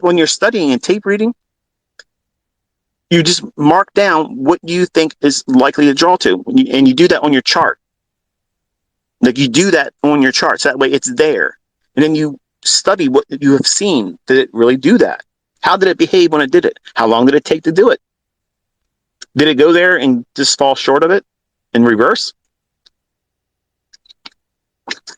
But when you're studying and tape reading, you just mark down what you think is likely to draw to, and you do that on your chart. Like you do that on your charts. That way it's there. And then you study what you have seen. Did it really do that? How did it behave when it did it? How long did it take to do it? Did it go there and just fall short of it in reverse?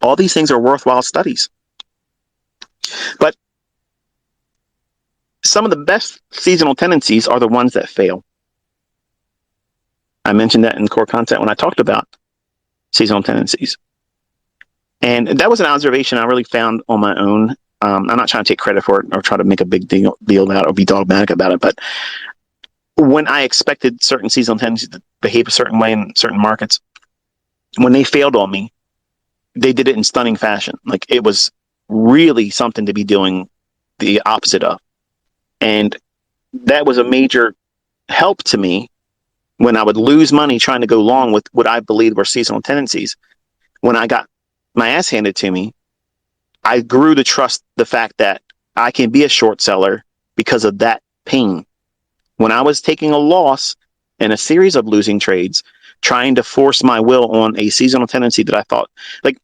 All these things are worthwhile studies. But some of the best seasonal tendencies are the ones that fail. I mentioned that in core content when I talked about seasonal tendencies. And that was an observation I really found on my own. I'm not trying to take credit for it or try to make a big deal about it or be dogmatic about it. But when I expected certain seasonal tendencies to behave a certain way in certain markets, when they failed on me, they did it in stunning fashion. Like it was really something to be doing the opposite of. And that was a major help to me when I would lose money trying to go long with what I believed were seasonal tendencies. When I got my ass handed to me, I grew to trust the fact that I can be a short seller because of that pain. When I was taking a loss in a series of losing trades, trying to force my will on a seasonal tendency that I thought, like,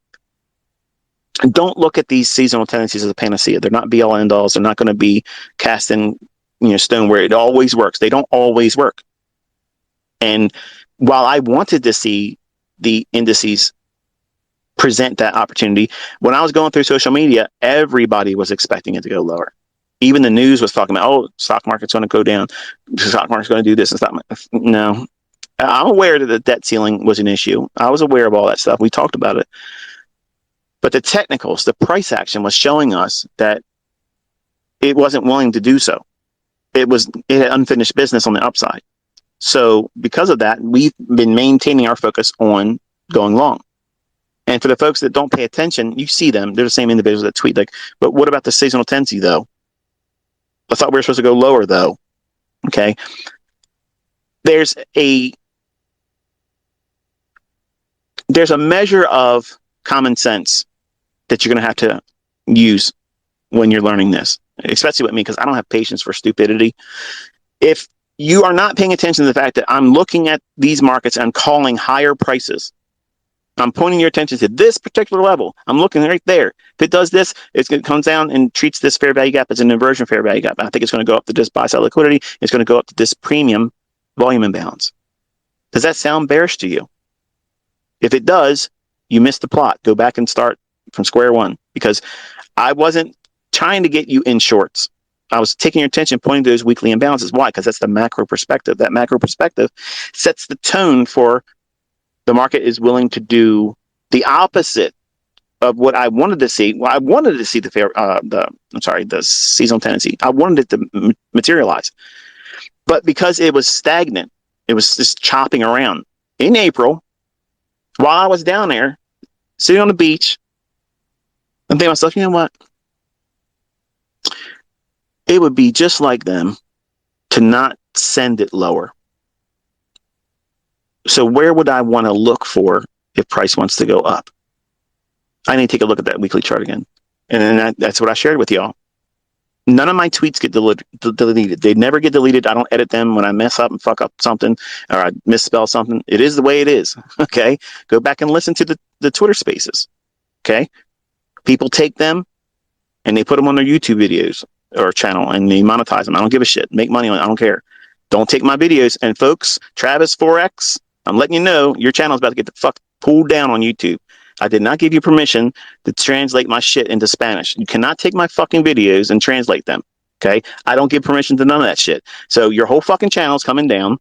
don't look at these seasonal tendencies as a panacea. They're not be all end alls. They're not going to be cast in, stone where it always works. They don't always work. And while I wanted to see the indices present that opportunity, when I was going through social media, everybody was expecting it to go lower. Even the news was talking about, oh, stock market's going to go down. The stock market's going to do this and stuff. No, I'm aware that the debt ceiling was an issue. I was aware of all that stuff. We talked about it. But the technicals, the price action was showing us that it wasn't willing to do so. It had unfinished business on the upside. So because of that, we've been maintaining our focus on going long. And for the folks that don't pay attention, you see them. They're the same individuals that tweet like, but what about the seasonal tendency though? I thought we were supposed to go lower though. Okay. There's a measure of common sense that you're going to have to use when you're learning this, especially with me, because I don't have patience for stupidity. If you are not paying attention to the fact that I'm looking at these markets and calling higher prices, I'm pointing your attention to this particular level. I'm looking right there. If it does this, it comes down and treats this fair value gap as an inversion fair value gap. I think it's going to go up to this buy side liquidity. It's going to go up to this premium volume imbalance. Does that sound bearish to you? If it does, you missed the plot. Go back and start from square one, because I wasn't trying to get you in shorts. I was taking your attention, pointing to those weekly imbalances. Why? Because that's the macro perspective. That macro perspective sets the tone for the market is willing to do the opposite of what I wanted to see. Well, I wanted to see the seasonal tendency. I wanted it to materialize. But because it was stagnant, it was just chopping around. In April, while I was down there, sitting on the beach, I'm thinking to myself, you know what? It would be just like them to not send it lower. So where would I want to look for if price wants to go up? I need to take a look at that weekly chart again. And then that's what I shared with y'all. None of my tweets get deleted. They never get deleted. I don't edit them when I mess up and fuck up something or I misspell something. It is the way it is. Okay. Go back and listen to the Twitter spaces. Okay. People take them and they put them on their YouTube videos or channel and they monetize them. I don't give a shit. Make money on it. I don't care. Don't take my videos. And folks, Travis Forex, I'm letting you know your channel is about to get the fuck pulled down on YouTube. I did not give you permission to translate my shit into Spanish. You cannot take my fucking videos and translate them. Okay. I don't give permission to none of that shit. So your whole fucking channel's coming down.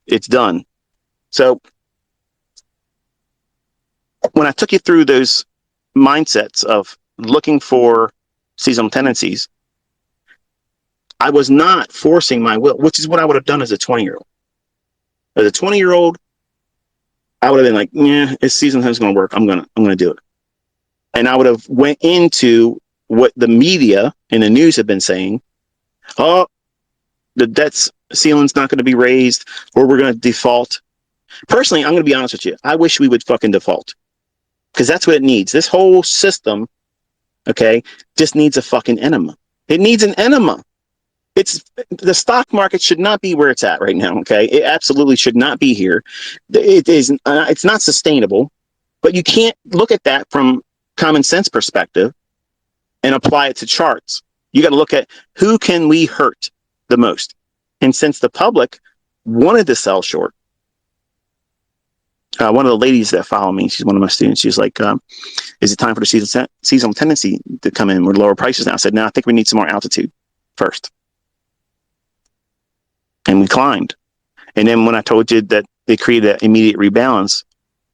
It's done. So when I took you through those mindsets of looking for seasonal tendencies, I was not forcing my will, which is what I would have done as a 20-year-old. As a 20-year-old, I would have been like, yeah, it's seasonal tendency going to work. I'm gonna do it. And I would have went into what the media and the news have been saying. Oh, the debt ceiling's not going to be raised, or we're going to default. Personally, I'm going to be honest with you. I wish we would fucking default, because that's what it needs. This whole system, okay, just needs a fucking enema. It needs an enema. It's the stock market should not be where it's at right now. Okay, it absolutely should not be here. It is. It's not sustainable. But you can't look at that from common sense perspective and apply it to charts. You got to look at who can we hurt the most. And since the public wanted to sell short, one of the ladies that follow me, she's one of my students. She's like, "Is it time for the seasonal tendency to come in with lower prices now?" I said, "No, I think we need some more altitude first." And we climbed. And then when I told you that they created an immediate rebalance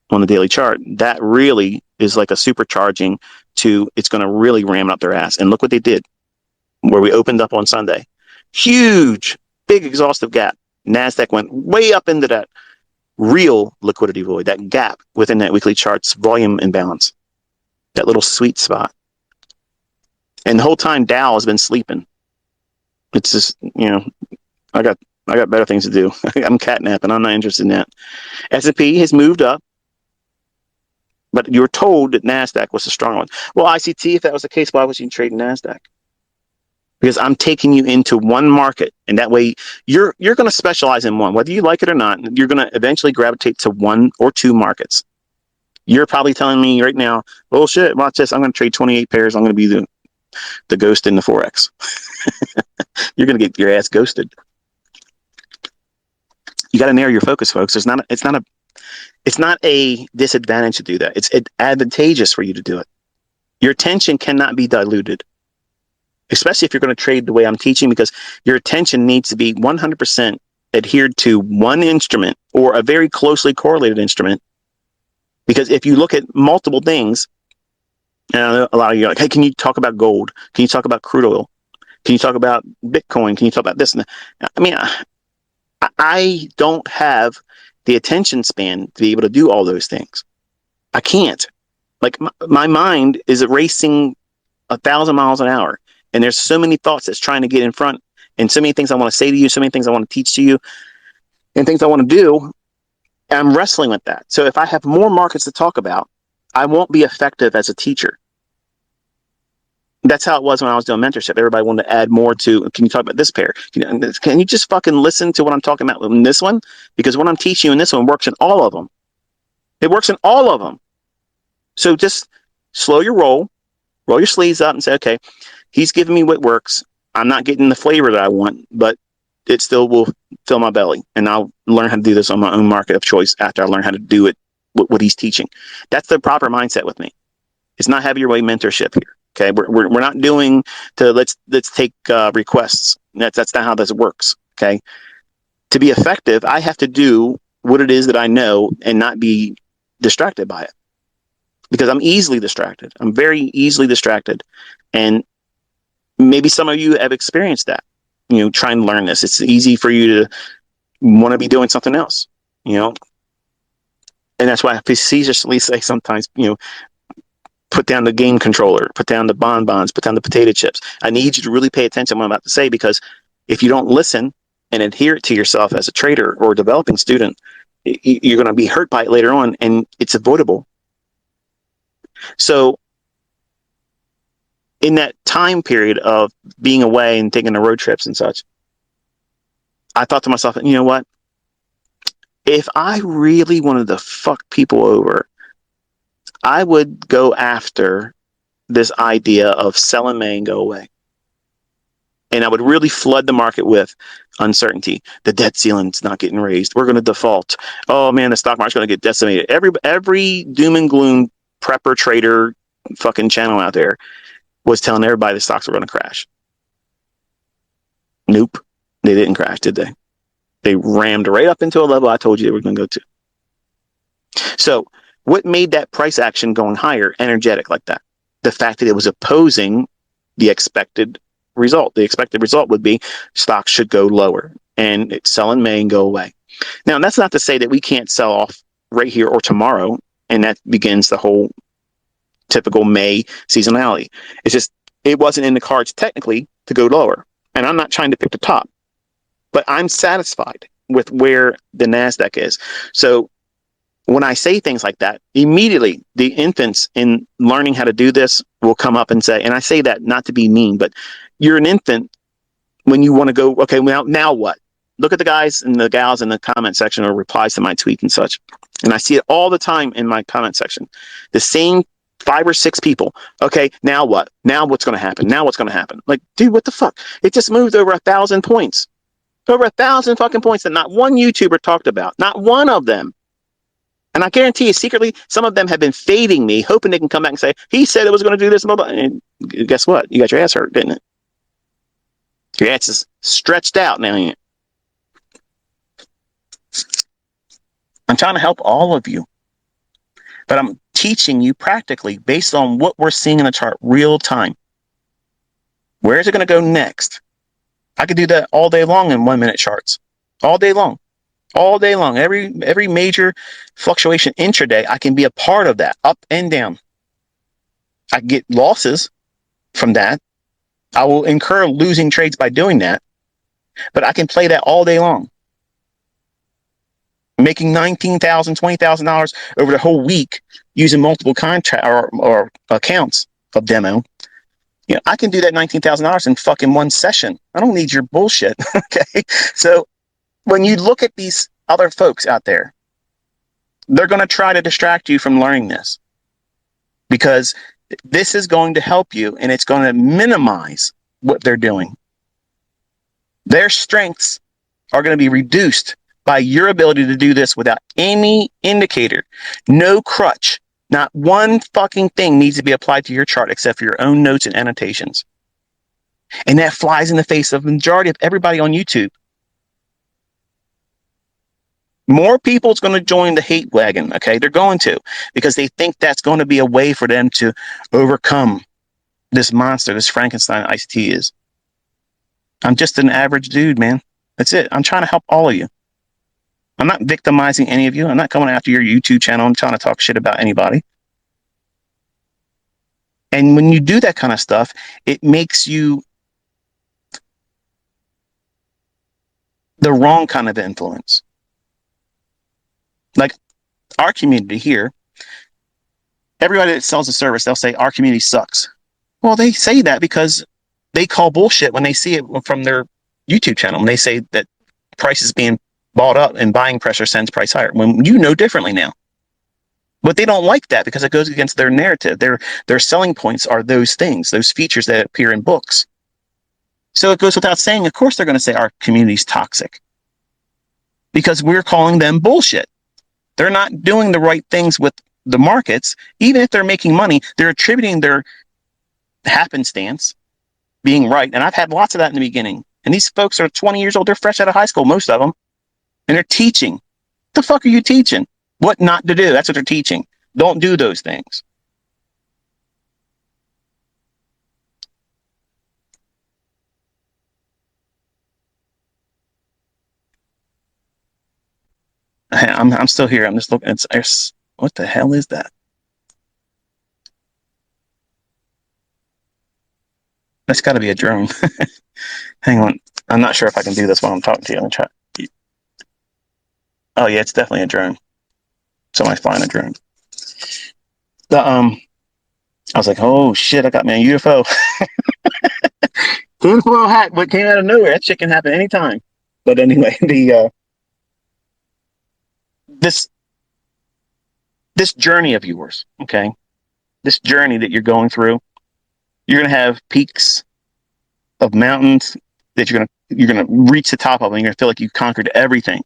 on the daily chart, that really is like a supercharging to, it's going to really ram up their ass. And look what they did, where we opened up on Sunday. Huge, big exhaustive gap. NASDAQ went way up into that real liquidity void, that gap within that weekly chart's volume imbalance, that little sweet spot. And the whole time Dow has been sleeping. It's just, I got better things to do. I'm catnapping. I'm not interested in that. S&P has moved up, but you were told that NASDAQ was the strong one. Well, ICT, if that was the case, why was you trading NASDAQ? Because I'm taking you into one market, and that way you're going to specialize in one. Whether you like it or not, you're going to eventually gravitate to one or two markets. You're probably telling me right now, bullshit, watch this. I'm going to trade 28 pairs. I'm going to be the ghost in the forex. You're going to get your ass ghosted. You got to narrow your focus, folks. It's not a disadvantage to do that. It's advantageous for you to do it. Your attention cannot be diluted, especially if you're going to trade the way I'm teaching, because your attention needs to be 100% adhered to one instrument or a very closely correlated instrument. Because if you look at multiple things, and a lot of you are like, hey, can you talk about gold? Can you talk about crude oil? Can you talk about Bitcoin? Can you talk about this and that? I mean, I don't have the attention span to be able to do all those things. I can't. Like my mind is racing 1,000 miles an hour, and there's so many thoughts that's trying to get in front, and so many things I want to say to you, so many things I want to teach to you, and things I want to do. I'm wrestling with that. So if I have more markets to talk about, I won't be effective as a teacher. That's how it was when I was doing mentorship. Everybody wanted to add more to, can you talk about this pair? Can you just fucking listen to what I'm talking about in this one? Because what I'm teaching you in this one works in all of them. It works in all of them. So just slow your roll your sleeves up and say, okay, he's giving me what works. I'm not getting the flavor that I want, but it still will fill my belly. And I'll learn how to do this on my own market of choice after I learn how to do it, what he's teaching. That's the proper mindset with me. It's not have your way mentorship here. Okay, we're not doing to let's take requests. That's not how this works. Okay, to be effective, I have to do what it is that I know and not be distracted by it, because I'm easily distracted. I'm very easily distracted, and maybe some of you have experienced that. Trying to learn this, it's easy for you to want to be doing something else. And that's why I facetiously say sometimes, put down the game controller, put down the bonbons, put down the potato chips. I need you to really pay attention to what I'm about to say, because if you don't listen and adhere to yourself as a trader or a developing student, you're going to be hurt by it later on, and it's avoidable. So in that time period of being away and taking the road trips and such, I thought to myself, you know what? If I really wanted to fuck people over, I would go after this idea of sell in May and go away. And I would really flood the market with uncertainty. The debt ceiling's not getting raised. We're going to default. Oh man, the stock market's going to get decimated. Every doom and gloom prepper trader fucking channel out there was telling everybody the stocks were going to crash. Nope. They didn't crash, did they? They rammed right up into a level I told you they were going to go to. So what made that price action going higher energetic like that? The fact that it was opposing the expected result. The expected result would be stocks should go lower, and it's sell in May and go away. Now, that's not to say that we can't sell off right here or tomorrow, and that begins the whole typical May seasonality. It's just, it wasn't in the cards technically to go lower. And I'm not trying to pick the top, but I'm satisfied with where the NASDAQ is. So when I say things like that, immediately the infants in learning how to do this will come up and say, and I say that not to be mean, but you're an infant when you want to go, okay, now what? Look at the guys and the gals in the comment section or replies to my tweet and such. And I see it all the time in my comment section. The same 5 or 6 people. Okay, now what? Now what's going to happen? Now what's going to happen? Like, dude, what the fuck? It just moved over 1,000 points. Over 1,000 fucking points that not one YouTuber talked about. Not one of them. And I guarantee you, secretly, some of them have been fading me, hoping they can come back and say, he said it was going to do this, blah, blah. And guess what? You got your ass hurt, didn't it? Your ass is stretched out now. Ain't it? I'm trying to help all of you. But I'm teaching you practically based on what we're seeing in the chart real time. Where is it going to go next? I could do that all day long in 1 minute charts. All day long. All day long. Every major fluctuation intraday, I can be a part of that, up and down. I get losses from that. I will incur losing trades by doing that, but I can play that all day long. Making $19,000, $20,000 over the whole week using multiple contract or accounts of demo. You know, I can do that $19,000 in fucking one session. I don't need your bullshit. Okay. So when you look at these other folks out there, they're going to try to distract you from learning this because this is going to help you and it's going to minimize what they're doing. Their strengths are going to be reduced by your ability to do this without any indicator, no crutch. Not one fucking thing needs to be applied to your chart except for your own notes and annotations. And that flies in the face of the majority of everybody on YouTube. More people's going to join the hate wagon, okay? They're going to, because they think that's going to be a way for them to overcome this monster, this Frankenstein ICT is. I'm just an average dude, man. That's it. I'm trying to help all of you. I'm not victimizing any of you. I'm not coming after your YouTube channel and trying to talk shit about anybody. And when you do that kind of stuff, it makes you the wrong kind of influence. Like our community here, everybody that sells a service, they'll say our community sucks. Well, they say that because they call bullshit when they see it from their YouTube channel. And they say that price is being bought up and buying pressure sends price higher, when you know differently now. But they don't like that because it goes against their narrative. Their selling points are those things, those features that appear in books. So it goes without saying, of course they're going to say our community's toxic because we're calling them bullshit. They're not doing the right things with the markets. Even if they're making money, they're attributing their happenstance being right. And I've had lots of that in the beginning. And these folks are 20 years old. They're fresh out of high school, most of them. And they're teaching. What the fuck are you teaching? What not to do. That's what they're teaching. Don't do those things. I'm still here. I'm just looking. It's what the hell is that? That's got to be a drone. Hang on. I'm not sure if I can do this while I'm talking to you. Let me try. Oh yeah, it's definitely a drone. Somebody's flying a drone. I was like, oh shit, I got me a UFO. Tinfoil hat, but came out of nowhere. That shit can happen anytime. But anyway, this journey of yours, okay? This journey that you're going through, you're gonna have peaks of mountains that you're gonna reach the top of, and you're gonna feel like you conquered everything.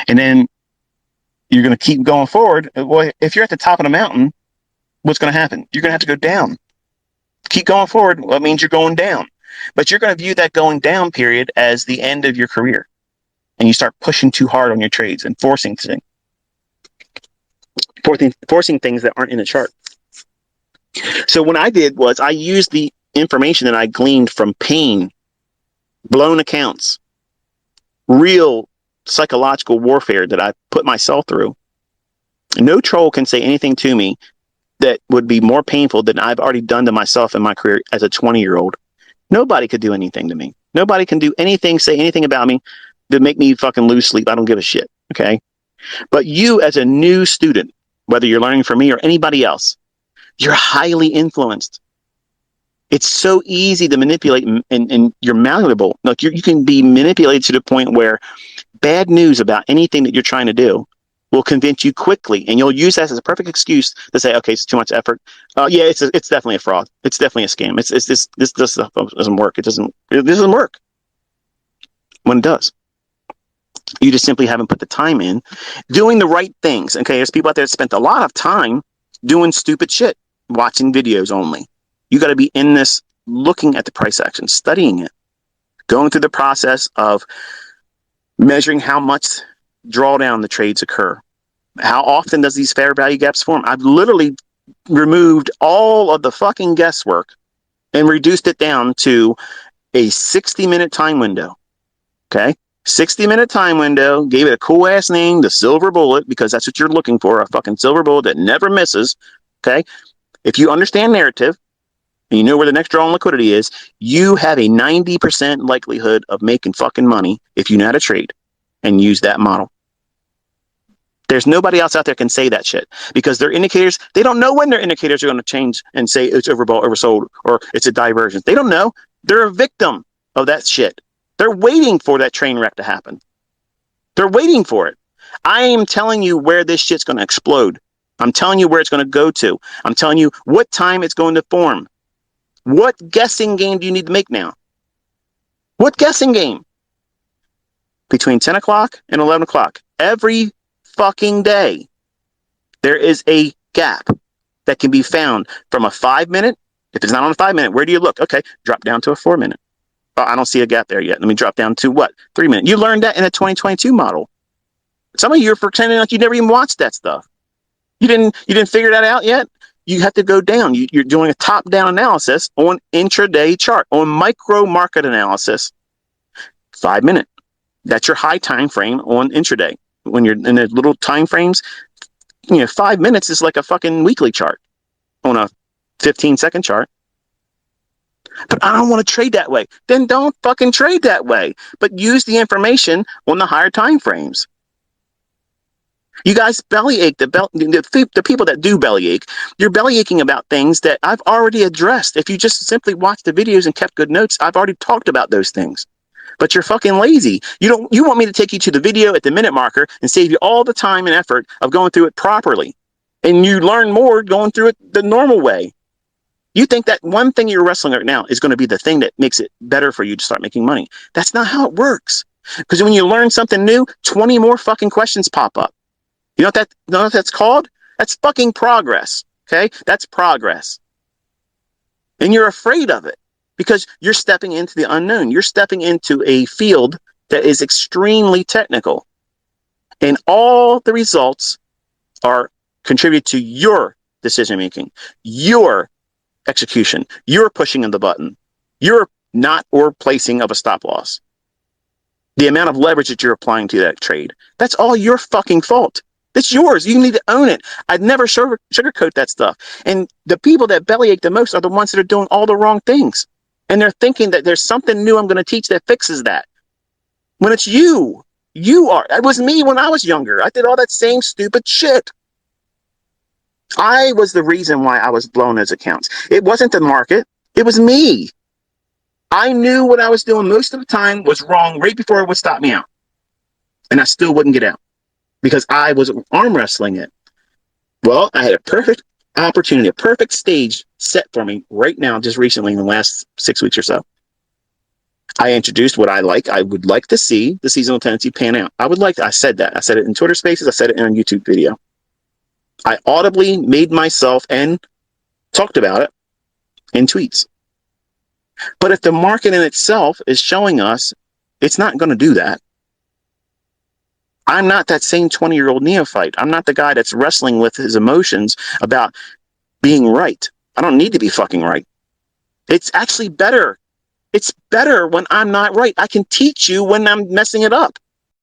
And then you're gonna keep going forward. Well, if you're at the top of the mountain, what's gonna happen? You're gonna have to go down. Keep going forward, well, that means you're going down. But you're gonna view that going down period as the end of your career. And you start pushing too hard on your trades and forcing things that aren't in the chart. So what I did was I used the information that I gleaned from pain, blown accounts, real psychological warfare that I put myself through. No troll can say anything to me that would be more painful than I've already done to myself in my career as a 20-year-old. Nobody could do anything to me. Nobody can do anything, say anything about me to make me fucking lose sleep. I don't give a shit. Okay. But you as a new student, whether you're learning from me or anybody else, you're highly influenced. It's so easy to manipulate, and you're malleable. Like you can be manipulated to the point where bad news about anything that you're trying to do will convince you quickly, and you'll use that as a perfect excuse to say, okay, it's too much effort. Yeah, it's definitely a fraud. It's definitely a scam. It's this stuff doesn't work. It doesn't work when it does. You just simply haven't put the time in doing the right things. Okay, there's people out there that spent a lot of time doing stupid shit, watching videos only. You got to be in this, looking at the price action, studying it, going through the process of measuring how much drawdown the trades occur. How often does these fair value gaps form? I've literally removed all of the fucking guesswork and reduced it down to a 60-minute time window. Okay? 60-minute time window, gave it a cool ass name, the silver bullet, because that's what you're looking for, a fucking silver bullet that never misses. Okay? If you understand narrative, and you know where the next draw on liquidity is, you have a 90% likelihood of making fucking money if you know how to trade and use that model. There's nobody else out there can say that shit, because their indicators, they don't know when their indicators are going to change and say it's overbought, oversold, or it's a divergence. They don't know. They're a victim of that shit. They're waiting for that train wreck to happen. They're waiting for it. I am telling you where this shit's going to explode. I'm telling you where it's going to go to. I'm telling you what time it's going to form. What guessing game do you need to make now? What guessing game? Between 10 o'clock and 11 o'clock, every fucking day, there is a gap that can be found from a 5-minute. If it's not on a 5-minute, where do you look? Okay, drop down to a 4-minute. Oh, I don't see a gap there yet. Let me drop down to what? 3-minute. You learned that in a 2022 model. Some of you are pretending like you never even watched that stuff. You didn't figure that out yet? You have to go down. You're doing a top-down analysis on intraday chart, on micro market analysis. 5-minute. That's your high time frame on intraday. When you're in the little time frames, 5 minutes is like a fucking weekly chart on a 15-second chart. But I don't want to trade that way. Then don't fucking trade that way. But use the information on the higher time frames. You guys bellyache, the people that do bellyache, you're bellyaching about things that I've already addressed. If you just simply watched the videos and kept good notes, I've already talked about those things. But you're fucking lazy. You want me to take you to the video at the minute marker and save you all the time and effort of going through it properly. And you learn more going through it the normal way. You think that one thing you're wrestling right now is going to be the thing that makes it better for you to start making money. That's not how it works. Because when you learn something new, 20 more fucking questions pop up. You know what that's called? That's fucking progress. Okay? That's progress. And you're afraid of it because you're stepping into the unknown. You're stepping into a field that is extremely technical. And all the results are contributed to your decision making, your execution, your pushing of the button, your not or placing of a stop loss, the amount of leverage that you're applying to that trade. That's all your fucking fault. It's yours. You need to own it. I'd never sugarcoat that stuff. And the people that bellyache the most are the ones that are doing all the wrong things. And they're thinking that there's something new I'm going to teach that fixes that. When it's you. You are. It was me when I was younger. I did all that same stupid shit. I was the reason why I was blown those accounts. It wasn't the market. It was me. I knew what I was doing most of the time was wrong right before it would stop me out. And I still wouldn't get out because I was arm wrestling it. Well, I had a perfect opportunity, a perfect stage set for me right now, just recently in the last 6 weeks or so. I introduced what I would like to see the seasonal tendency pan out. I said that. I said it in Twitter Spaces. I said it in a YouTube video. I audibly made myself and talked about it in tweets. But if the market in itself is showing us it's not going to do that, I'm not that same 20-year-old neophyte. I'm not the guy that's wrestling with his emotions about being right. I don't need to be fucking right. It's actually better. It's better when I'm not right. I can teach you when I'm messing it up.